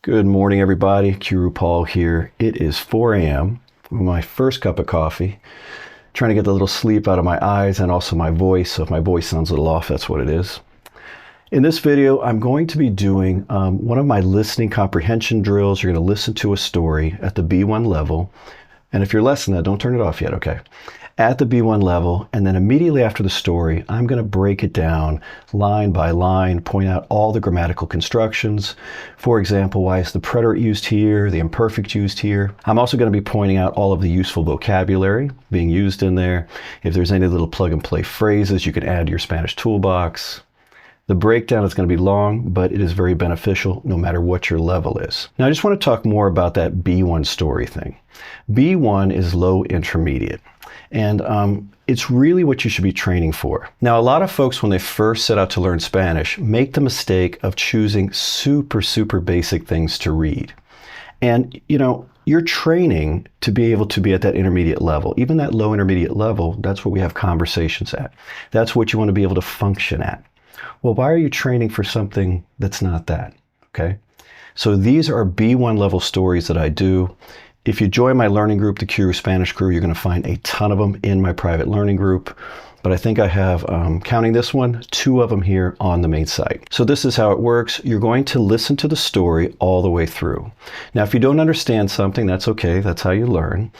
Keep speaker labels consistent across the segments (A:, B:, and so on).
A: Good morning, everybody. Qroo here. It is 4 a.m. My first cup of coffee. Trying to get the little sleep out of my eyes and also my voice. So if my voice sounds a little off, that's what it is. In this video, I'm going to be doing one of my listening comprehension drills. You're going to listen to a story at the B1 level. And if you're less than that, don't turn it off yet, okay? At the B1 level, and then immediately after the story, I'm going to break it down line by line, point out all the grammatical constructions. For example, why is the preterite used here, the imperfect used here? I'm also going to be pointing out all of the useful vocabulary being used in there. If there's any little plug and play phrases, you can add to your Spanish toolbox. The breakdown is going to be long, but it is very beneficial no matter what your level is. Now, I just want to talk more about that B1 story thing. B1 is low intermediate, and it's really what you should be training for. Now, a lot of folks, when they first set out to learn Spanish, make the mistake of choosing super basic things to read. And, you're training to be able to be at that intermediate level. Even that low intermediate level, that's what we have conversations at. That's what you want to be able to function at. Well, why are you training for something that's not that? Okay. So these are B1 level stories that I do. If you join my learning group, the Qroo Spanish Crew, you're going to find a ton of them in my private learning group. But I think I have, counting this one, 2 of them here on the main site. So this is how it works. You're going to listen to the story all the way through. Now, if you don't understand something, that's okay. That's how you learn.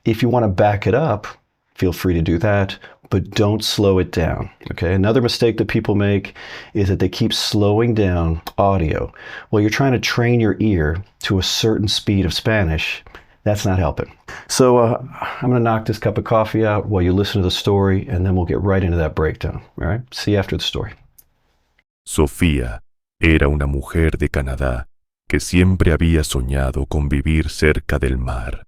A: If you want to back it up, feel free to do that, but don't slow it down, okay? Another mistake that people make is that they keep slowing down audio. Well, you're trying to train your ear to a certain speed of Spanish. That's not helping. So I'm going to knock this cup of coffee out while you listen to the story, and then we'll get right into that breakdown, all right? See you after the story.
B: Sofía era una mujer de Canadá que siempre había soñado con vivir cerca del mar.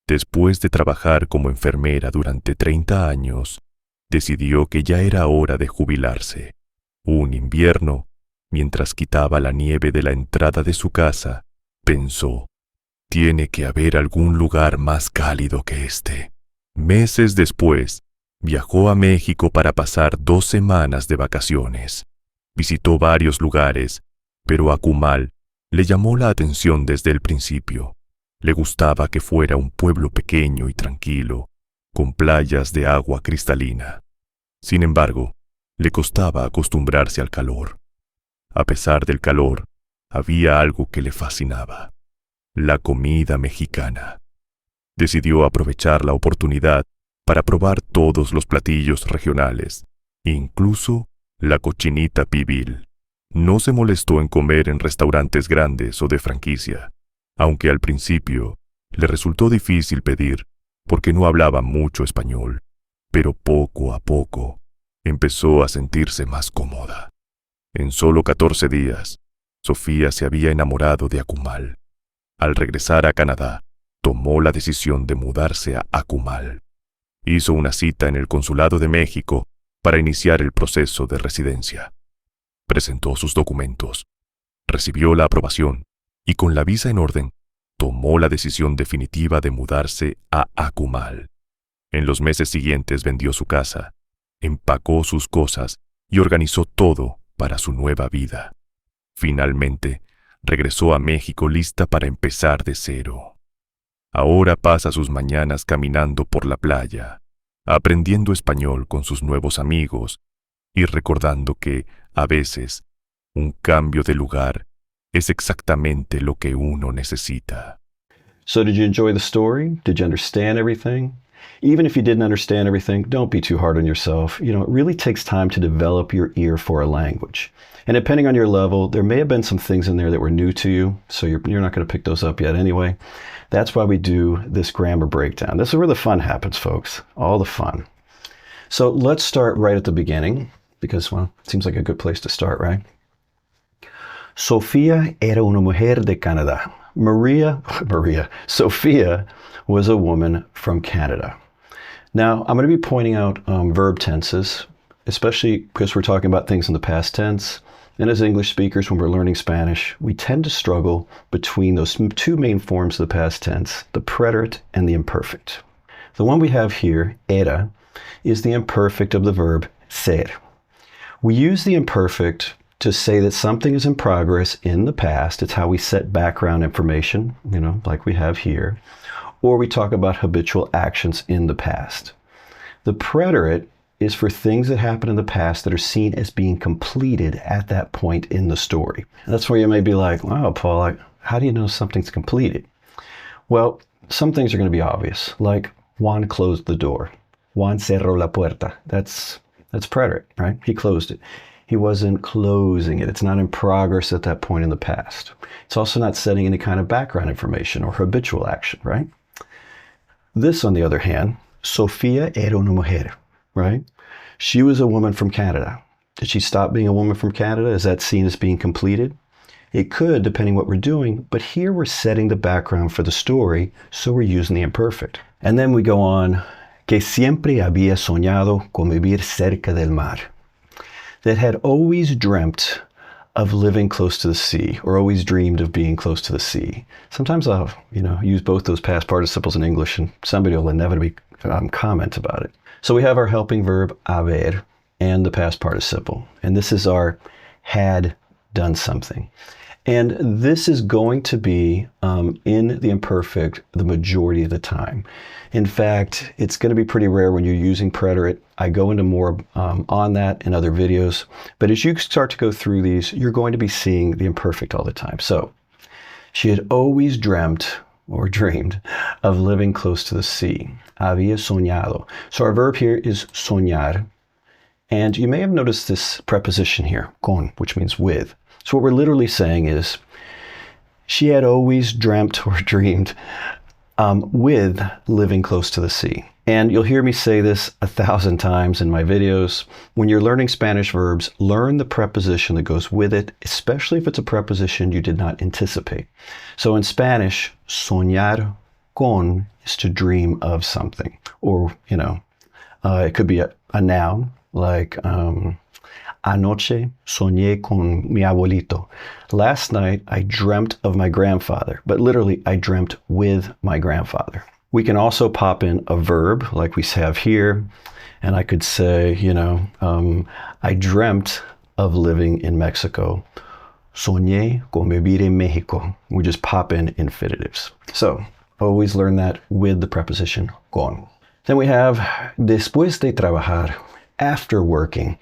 B: Después de trabajar como enfermera durante 30 años, decidió que ya era hora de jubilarse. Un invierno, mientras quitaba la nieve de la entrada de su casa, pensó, tiene que haber algún lugar más cálido que este. Meses después, viajó a México para pasar 2 semanas de vacaciones. Visitó varios lugares, pero Akumal le llamó la atención desde el principio. Le gustaba que fuera un pueblo pequeño y tranquilo, con playas de agua cristalina. Sin embargo, le costaba acostumbrarse al calor. A pesar del calor, había algo que le fascinaba: la comida mexicana. Decidió aprovechar la oportunidad para probar todos los platillos regionales, incluso la cochinita pibil. No se molestó en comer en restaurantes grandes o de franquicia, aunque al principio le resultó difícil pedir porque no hablaba mucho español, pero poco a poco empezó a sentirse más cómoda. En solo 14 días, Sofía se había enamorado de Akumal. Al regresar a Canadá, tomó la decisión de mudarse a Akumal. Hizo una cita en el Consulado de México para iniciar el proceso de residencia. Presentó sus documentos, recibió la aprobación y con la visa en orden, tomó la decisión definitiva de mudarse a Akumal. En los meses siguientes vendió su casa, empacó sus cosas y organizó todo para su nueva vida. Finalmente, regresó a México lista para empezar de cero. Ahora pasa sus mañanas caminando por la playa, aprendiendo español con sus nuevos amigos y recordando que, a veces, un cambio de lugar es exactamente lo que uno necesita.
A: So did you enjoy the story? Did you understand everything? Even if you didn't understand everything, don't be too hard on yourself. It really takes time to develop your ear for a language. And depending on your level, there may have been some things in there that were new to you, so you're not going to pick those up yet anyway. That's why we do this grammar breakdown. This is where the fun happens, folks. All the fun. So let's start right at the beginning, because, well, it seems like a good place to start, right? Sofía era una mujer de Canadá. Sofía was a woman from Canada. Now, I'm going to be pointing out verb tenses, especially because we're talking about things in the past tense. And as English speakers, when we're learning Spanish, we tend to struggle between those 2 main forms of the past tense, the preterite and the imperfect. The one we have here, era, is the imperfect of the verb ser. We use the imperfect to say that something is in progress in the past. It's how we set background information, like we have here. Or we talk about habitual actions in the past. The preterite is for things that happen in the past that are seen as being completed at that point in the story. That's where you may be like, wow, Paul, how do you know something's completed? Well, some things are going to be obvious, like Juan closed the door. Juan cerró la puerta. That's preterite, right? He closed it. He wasn't closing it. It's not in progress at that point in the past. It's also not setting any kind of background information or habitual action, right? This, on the other hand, Sofía era una mujer, right? She was a woman from Canada. Did she stop being a woman from Canada? Is that seen as being completed? It could, depending what we're doing, but here we're setting the background for the story, so we're using the imperfect. And then we go on, que siempre había soñado con vivir cerca del mar. That had always dreamt of living close to the sea, or always dreamed of being close to the sea. Sometimes I'll, use both those past participles in English, and somebody will inevitably comment about it. So we have our helping verb haber and the past participle, and this is our had done something. And this is going to be in the imperfect the majority of the time. In fact, it's going to be pretty rare when you're using preterite. I go into more on that in other videos. But as you start to go through these, you're going to be seeing the imperfect all the time. So she had always dreamt or dreamed of living close to the sea. Había soñado. So our verb here is soñar. And you may have noticed this preposition here, con, which means with. So what we're literally saying is she had always dreamt or dreamed with living close to the sea. And you'll hear me say this 1,000 times in my videos. When you're learning Spanish verbs, learn the preposition that goes with it, especially if it's a preposition you did not anticipate. So in Spanish, soñar con is to dream of something. Or, it could be a noun, like anoche soñé con mi abuelito. Last night, I dreamt of my grandfather, but literally, I dreamt with my grandfather. We can also pop in a verb like we have here, and I could say, I dreamt of living in Mexico. Soñé con vivir en México. We just pop in infinitives. So always learn that with the preposition con. Then we have después de trabajar, after working.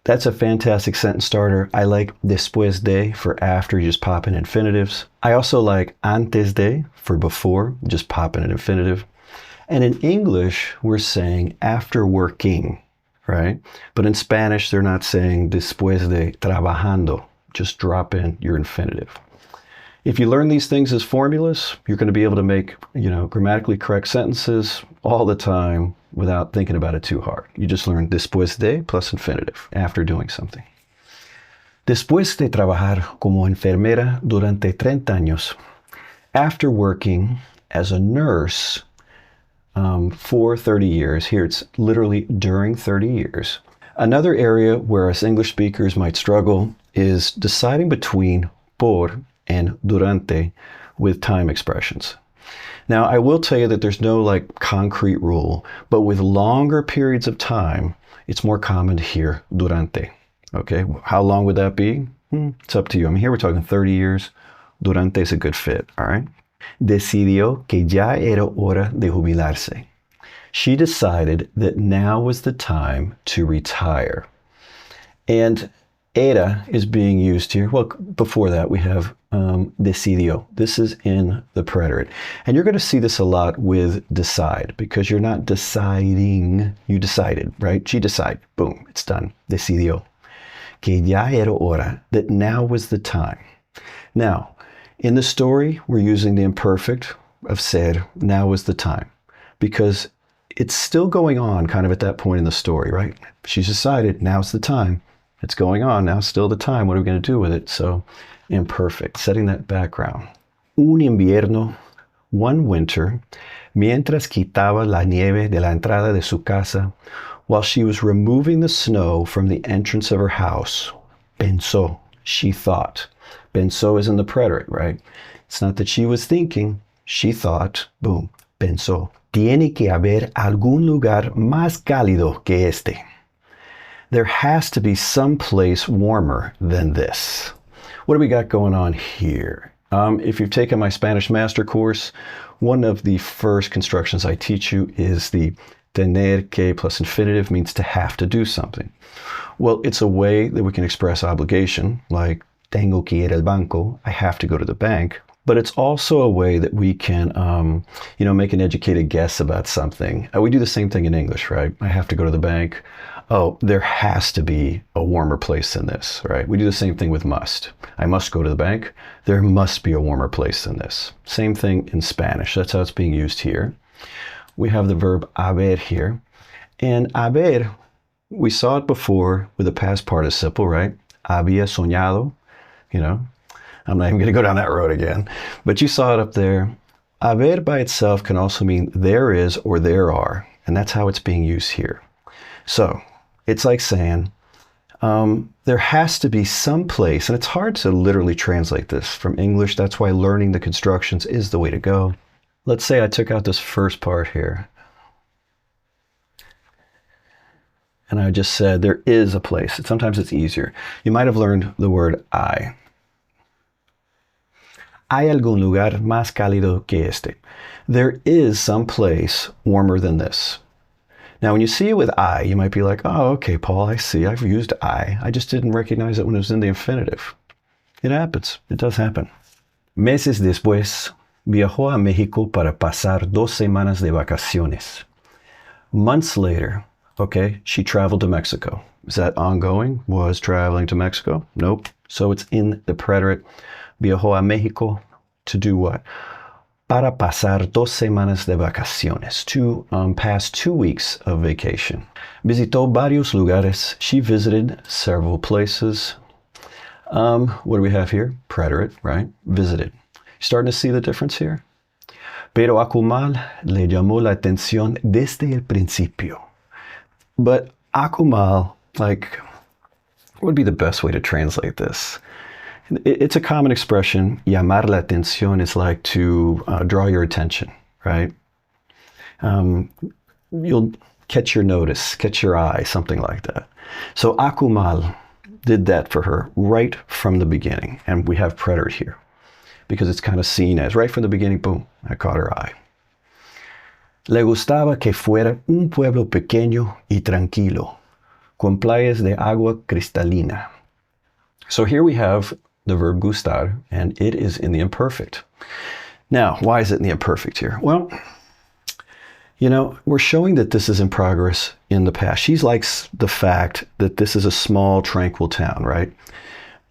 A: That's a fantastic sentence starter. I like después de for after, you just pop in infinitives. I also like antes de for before, just pop in an infinitive. And in English, we're saying after working, right? But in Spanish, they're not saying después de trabajando. Just drop in your infinitive. If you learn these things as formulas, you're going to be able to make, grammatically correct sentences all the time without thinking about it too hard. You just learn después de plus infinitive after doing something. Después de trabajar como enfermera durante 30 años, after working as a nurse for 30 years, here it's literally during 30 years. Another area where us English speakers might struggle is deciding between por and durante with time expressions. Now, I will tell you that there's no concrete rule, but with longer periods of time, it's more common to hear durante. Okay, how long would that be? It's up to you. Here we're talking 30 years. Durante is a good fit, all right? Decidió que ya era hora de jubilarse. She decided that now was the time to retire. And era is being used here. Well, before that, we have decidió. This is in the preterite. And you're going to see this a lot with decide, because you're not deciding, you decided, right? She decided. Boom, it's done. Decidió. Que ya era hora, that now was the time. Now, in the story, we're using the imperfect of ser, now was the time, because it's still going on kind of at that point in the story, right? She's decided, now's the time. It's going on, now still the time. What are we going to do with it? So, imperfect, setting that background. Un invierno, one winter, mientras quitaba la nieve de la entrada de su casa, while she was removing the snow from the entrance of her house, pensó, she thought. Pensó is in the preterite, right? It's not that she was thinking, she thought, boom, pensó. Tiene que haber algún lugar más cálido que este. There has to be some place warmer than this. What do we got going on here? If you've taken my Spanish Master course, one of the first constructions I teach you is the tener que plus infinitive means to have to do something. Well, it's a way that we can express obligation, like tengo que ir al banco, I have to go to the bank. But it's also a way that we can, make an educated guess about something. We do the same thing in English, right? I have to go to the bank. Oh, there has to be a warmer place than this, right? We do the same thing with must. I must go to the bank. There must be a warmer place than this. Same thing in Spanish. That's how it's being used here. We have the verb haber here. And haber, we saw it before with the past participle, right? Había soñado, I'm not even going to go down that road again. But you saw it up there. Haber by itself can also mean there is or there are. And that's how it's being used here. So it's like saying there has to be some place, and it's hard to literally translate this from English. That's why learning the constructions is the way to go. Let's say I took out this first part here. And I just said there is a place. Sometimes it's easier. You might have learned the word hay. Hay algún lugar más cálido que este. There is some place warmer than this. Now, when you see it with I, you might be like, oh, okay, Paul, I see. I've used I just didn't recognize it when it was in the infinitive. It happens. It does happen. Meses después, viajó a México para pasar 2 semanas de vacaciones. Months later, okay, she traveled to Mexico. Is that ongoing? Was traveling to Mexico? Nope. So it's in the preterite. Viajó a México to do what? Para pasar 2 semanas de vacaciones, to pass 2 weeks of vacation. Visitó varios lugares. She visited several places. What do we have here? Preterite, right? Visited. Starting to see the difference here? Pero Akumal le llamó la atención desde el principio. But Akumal, what would be the best way to translate this? It's a common expression. Llamar la atención is like to draw your attention, right? You'll catch your notice, catch your eye, something like that. So Akumal did that for her right from the beginning. And we have preterite here because it's kind of seen as right from the beginning, boom, I caught her eye. Le gustaba que fuera un pueblo pequeño y tranquilo, con playas de agua cristalina. So here we have the verb gustar, and it is in the imperfect. Now, why is it in the imperfect here? Well, we're showing that this is in progress in the past. She likes the fact that this is a small, tranquil town, right?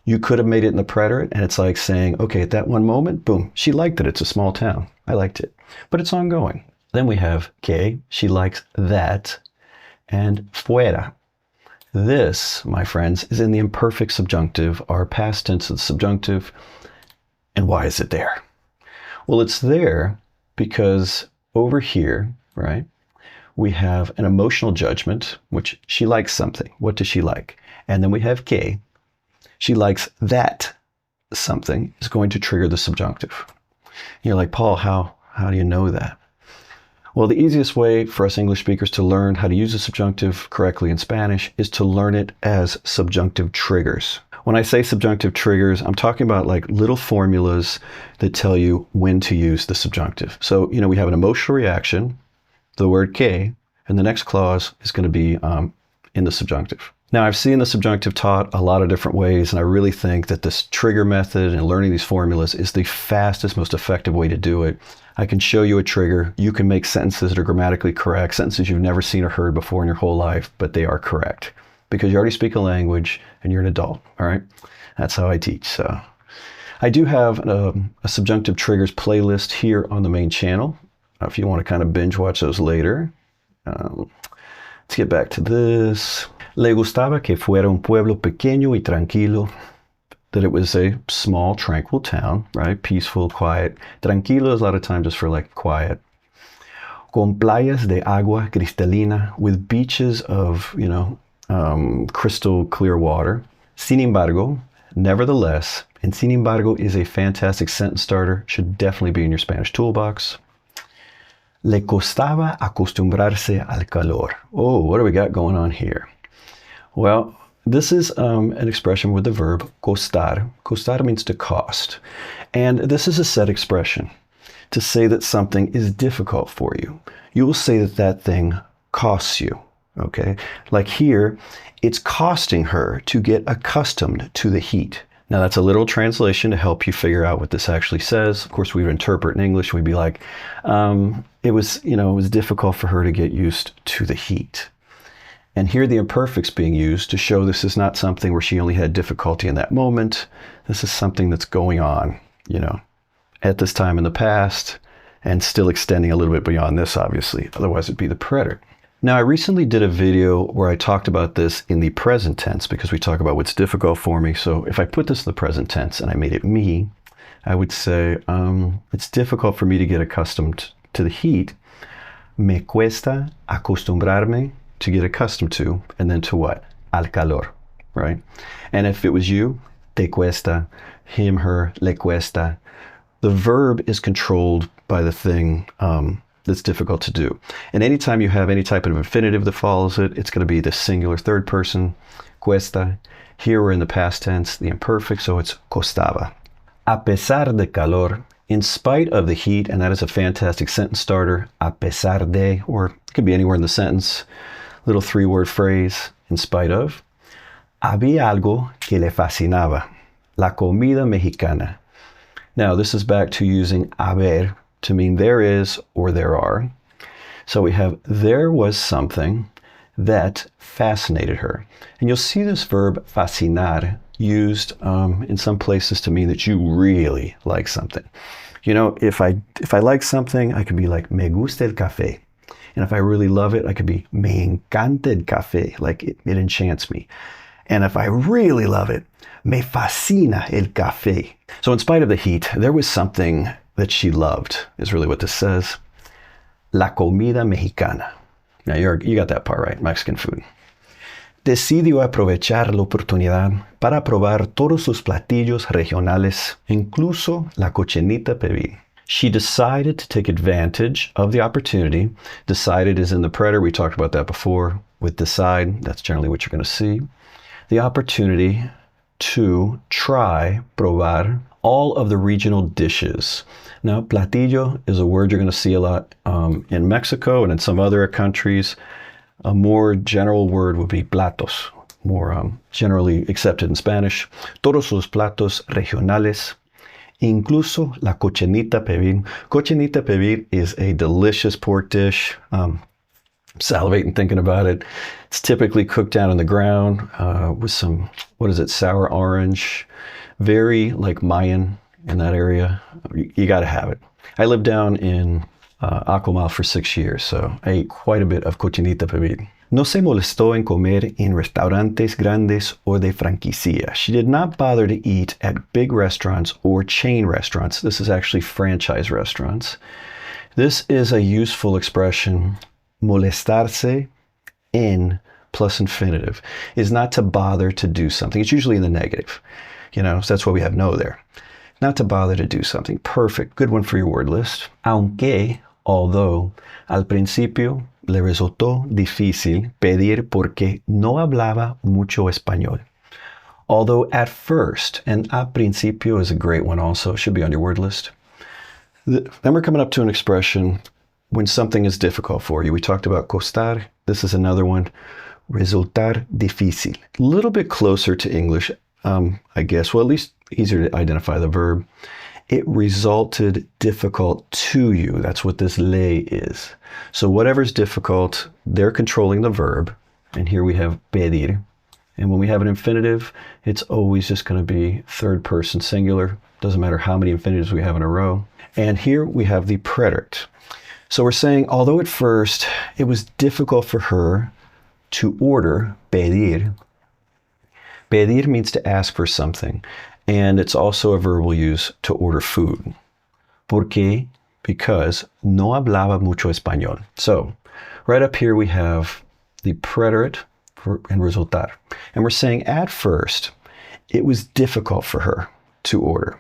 A: You could have made it in the preterite, and it's like saying, okay, at that one moment, boom, she liked it. It's a small town. I liked it. But it's ongoing. Then we have que, she likes that, and fuera. This, my friends, is in the imperfect subjunctive, our past tense of the subjunctive. And why is it there? Well, it's there because over here, right, we have an emotional judgment, which she likes something. What does she like? And then we have que. She likes that something is going to trigger the subjunctive. You're like, Paul, how do you know that? Well, the easiest way for us English speakers to learn how to use the subjunctive correctly in Spanish is to learn it as subjunctive triggers. When I say subjunctive triggers, I'm talking about like little formulas that tell you when to use the subjunctive. So, we have an emotional reaction, the word que, and the next clause is going to be in the subjunctive. Now, I've seen the subjunctive taught a lot of different ways, and I really think that this trigger method and learning these formulas is the fastest, most effective way to do it. I can show you a trigger. You can make sentences that are grammatically correct, sentences you've never seen or heard before in your whole life, but they are correct because you already speak a language and you're an adult, all right? That's how I teach. So I do have a subjunctive triggers playlist here on the main channel. If you want to kind of binge watch those later. Let's get back to this. Le gustaba que fuera un pueblo pequeño y tranquilo, that it was a small, tranquil town, right? Peaceful, quiet. Tranquilo is a lot of times just for like quiet. Con playas de agua cristalina, with beaches of, crystal clear water. Sin embargo, nevertheless, and sin embargo is a fantastic sentence starter, should definitely be in your Spanish toolbox. Le costaba acostumbrarse al calor. Oh, what do we got going on here? Well, this is an expression with the verb costar. Costar means to cost. And this is a set expression to say that something is difficult for you. You will say that that thing costs you, okay? Like here, it's costing her to get accustomed to the heat. Now that's a literal translation to help you figure out what this actually says. Of course, we would interpret in English. We'd be like, it was difficult for her to get used to the heat. And here the imperfect's being used to show this is not something where she only had difficulty in that moment. This is something that's going on, at this time in the past and still extending a little bit beyond this, obviously. Otherwise, it'd be the preterite. Now, I recently did a video where I talked about this in the present tense because we talk about what's difficult for me. So if I put this in the present tense and I made it me, I would say, it's difficult for me to get accustomed to the heat. Me cuesta acostumbrarme, to get accustomed to, and then to what? Al calor, right? And if it was you, te cuesta, him, her, le cuesta. The verb is controlled by the thing that's difficult to do. And anytime you have any type of infinitive that follows it, it's going to be the singular third person, cuesta. Here we're in the past tense, the imperfect, so it's costaba. A pesar de calor, in spite of the heat, and that is a fantastic sentence starter, a pesar de, or it could be anywhere in the sentence, little three-word phrase, in spite of. Había algo que le fascinaba, la comida mexicana. Now, this is back to using haber to mean there is or there are. So we have there was something that fascinated her. And you'll see this verb fascinar used in some places to mean that you really like something. If I like something, I could be like, me gusta el café. And if I really love it, I could be, me encanta el café, like it enchants me. And if I really love it, me fascina el café. So in spite of the heat, there was something that she loved, is really what this says. La comida mexicana. Now you got that part right, Mexican food. Decidió aprovechar la oportunidad para probar todos sus platillos regionales, incluso la cochinita pibil. She decided to take advantage of the opportunity. Decided is in the preterite. We talked about that before. With decide, that's generally what you're going to see. The opportunity to try, probar, all of the regional dishes. Now, platillo is a word you're going to see a lot in Mexico and in some other countries. A more general word would be platos, more generally accepted in Spanish. Todos los platos regionales, incluso la cochinita pibil. Cochinita pibil is a delicious pork dish. Salivating thinking about it. It's typically cooked down on the ground with some, sour orange. Very like Mayan in that area. You got to have it. I lived down in Acumal for 6 years, so I ate quite a bit of cochinita pibil. No se molestó en comer en restaurantes grandes o de franquicia. She did not bother to eat at big restaurants or chain restaurants. This is actually franchise restaurants. This is a useful expression. Molestarse en plus infinitive is not to bother to do something. It's usually in the negative, so that's why we have no there. Not to bother to do something. Perfect. Good one for your word list. Aunque, although, al principio le resultó difícil pedir porque no hablaba mucho español. Although at first, and a principio is a great one also, should be on your word list. Then we're coming up to an expression when something is difficult for you. We talked about costar. This is another one. Resultar difícil. A little bit closer to English, I guess. Well, at least easier to identify the verb. It resulted difficult to you. That's what this le is. So whatever's difficult, they're controlling the verb. And here we have pedir. And when we have an infinitive, it's always just going to be third person singular. Doesn't matter how many infinitives we have in a row. And here we have the preterite. So we're saying, although at first it was difficult for her to order, pedir. Pedir means to ask for something. And it's also a verb we'll use to order food. ¿Por qué? Because no hablaba mucho español. So right up here we have the preterite and resultar. And we're saying at first it was difficult for her to order.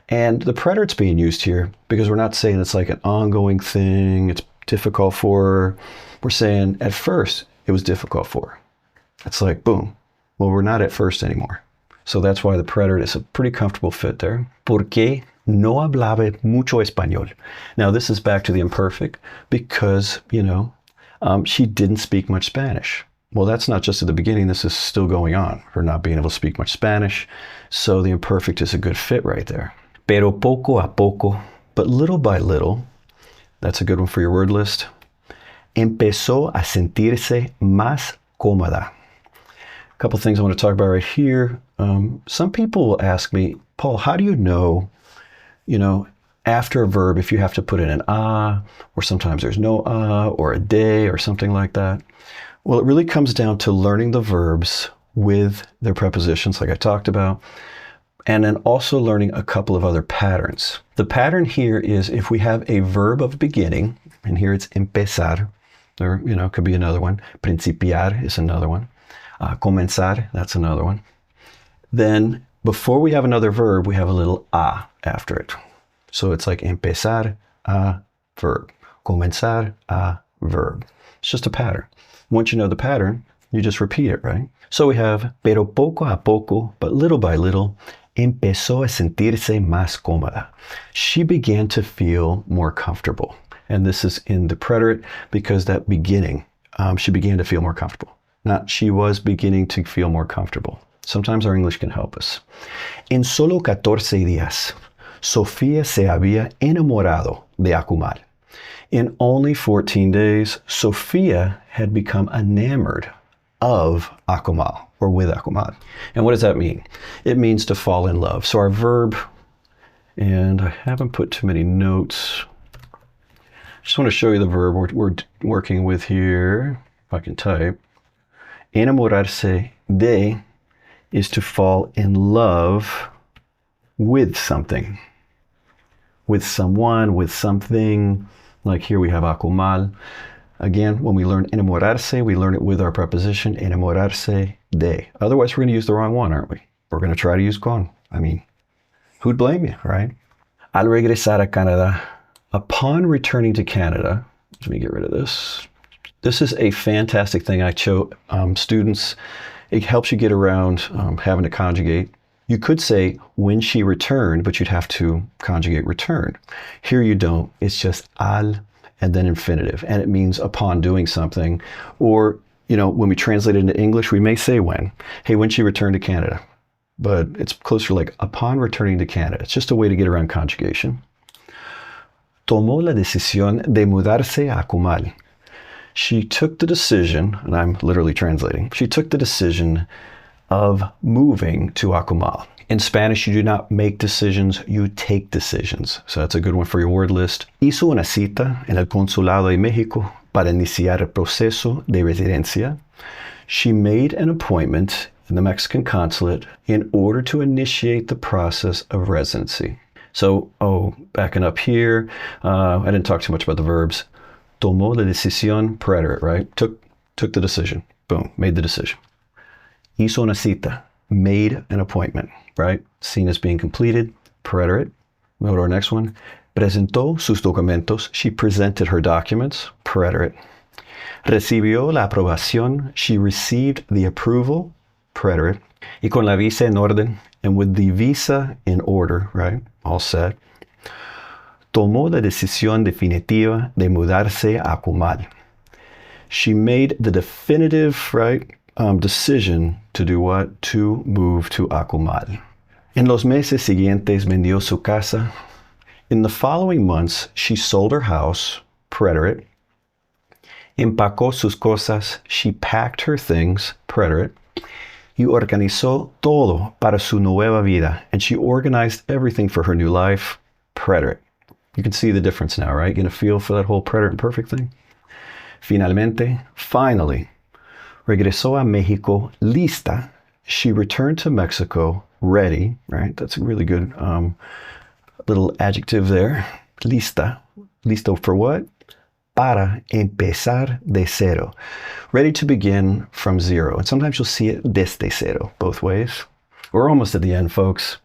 A: And the preterite's being used here because we're not saying it's like an ongoing thing. It's difficult for her. We're saying at first it was difficult for her. It's like, boom. Well, we're not at first anymore. So that's why the preterite is a pretty comfortable fit there. Porque no hablaba mucho español. Now, this is back to the imperfect because, she didn't speak much Spanish. Well, that's not just at the beginning. This is still going on, her not being able to speak much Spanish. So the imperfect is a good fit right there. Pero poco a poco, but little by little, that's a good one for your word list. Empezó a sentirse más cómoda. A couple things I want to talk about right here. Some people will ask me, Paul, how do you know, after a verb, if you have to put in an or sometimes there's no or a de, or something like that? Well, it really comes down to learning the verbs with their prepositions, like I talked about, and then also learning a couple of other patterns. The pattern here is if we have a verb of beginning, and here it's empezar, there, could be another one. Principiar is another one. Comenzar, that's another one. Then before we have another verb, we have a little a after it. So it's like empezar a verb, comenzar a verb. It's just a pattern. Once you know the pattern, you just repeat it, right? So we have, pero poco a poco, but little by little, empezó a sentirse más cómoda. She began to feel more comfortable. And this is in the preterite because that beginning, she began to feel more comfortable. Not she was beginning to feel more comfortable. Sometimes our English can help us. En solo 14 días, Sofía se había enamorado de Akumal. In only 14 days, Sofía had become enamored of Akumal, or with Akumal. And what does that mean? It means to fall in love. So our verb, and I haven't put too many notes. Just want to show you the verb we're working with here. If I can type. Enamorarse de is to fall in love with something. With someone, with something. Like here we have Akumal. Again, when we learn enamorarse, we learn it with our preposition enamorarse de. Otherwise, we're going to use the wrong one, aren't we? We're going to try to use con. I mean, who'd blame you, right? Al regresar a Canadá. Upon returning to Canada, let me get rid of this. This is a fantastic thing I show students. It helps you get around having to conjugate. You could say when she returned, but you'd have to conjugate return. Here you don't. It's just al and then infinitive. And it means upon doing something. Or, when we translate it into English, we may say when. Hey, when she returned to Canada. But it's closer like upon returning to Canada. It's just a way to get around conjugation. Tomó la decisión de mudarse a Akumal. She took the decision, and I'm literally translating, she took the decision of moving to Akumal. In Spanish, you do not make decisions, you take decisions. So that's a good one for your word list. Hizo una cita en el Consulado de México para iniciar el proceso de residencia. She made an appointment in the Mexican consulate in order to initiate the process of residency. So, backing up here, I didn't talk too much about the verbs. Tomó la decisión, preterite, right? Took the decision. Boom, made the decision. Hizo una cita, made an appointment, right? Seen as being completed, preterite. We'll go to our next one. Presentó sus documentos. She presented her documents, preterite. Recibió la aprobación. She received the approval, preterite. Y con la visa en orden, and with the visa in order, right? All set. Tomó la decisión definitiva de mudarse a Akumal. She made the definitive, right, decision to do what? To move to Akumal. En los meses siguientes vendió su casa. In the following months, she sold her house, preterite. Empacó sus cosas. She packed her things, preterite. Y organizó todo para su nueva vida. And she organized everything for her new life, preterite. You can see the difference now, right? Get a feel for that whole preterite and perfect thing. Finalmente, finally, regresó a México lista. She returned to Mexico ready, right? That's a really good little adjective there. Lista. Listo for what? Para empezar de cero. Ready to begin from zero. And sometimes you'll see it desde cero, both ways. We're almost at the end, folks.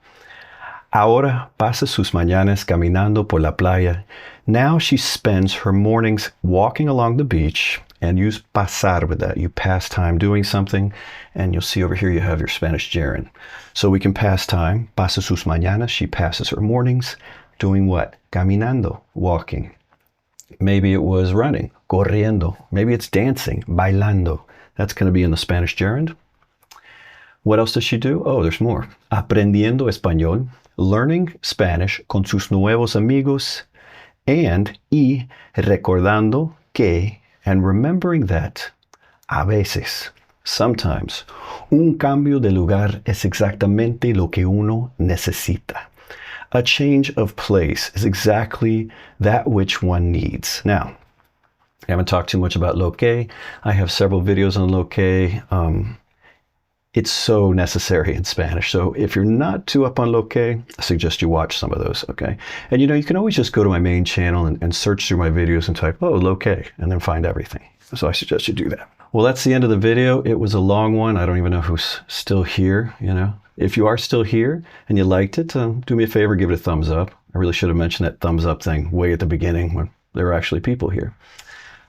A: Ahora pasa sus mañanas caminando por la playa. Now she spends her mornings walking along the beach, and use pasar with that. You pass time doing something, and you'll see over here you have your Spanish gerund. So we can pass time. Pasa sus mañanas. She passes her mornings. Doing what? Caminando, walking. Maybe it was running, corriendo. Maybe it's dancing, bailando. That's going to be in the Spanish gerund. What else does she do? Oh, there's more. Aprendiendo español, learning Spanish con sus nuevos amigos, and y recordando que, and remembering that, a veces, sometimes, un cambio de lugar es exactamente lo que uno necesita. A change of place is exactly that which one needs. Now, I haven't talked too much about lo que. I have several videos on lo que. It's so necessary in Spanish. So if you're not too up on lo que, I suggest you watch some of those, okay? And you can always just go to my main channel and search through my videos and type, oh, lo que, and then find everything. So I suggest you do that. Well, that's the end of the video. It was a long one. I don't even know who's still here, If you are still here and you liked it, do me a favor, give it a thumbs up. I really should have mentioned that thumbs up thing way at the beginning when there were actually people here.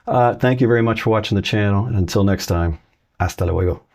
A: Thank you very much for watching the channel. And until next time, hasta luego.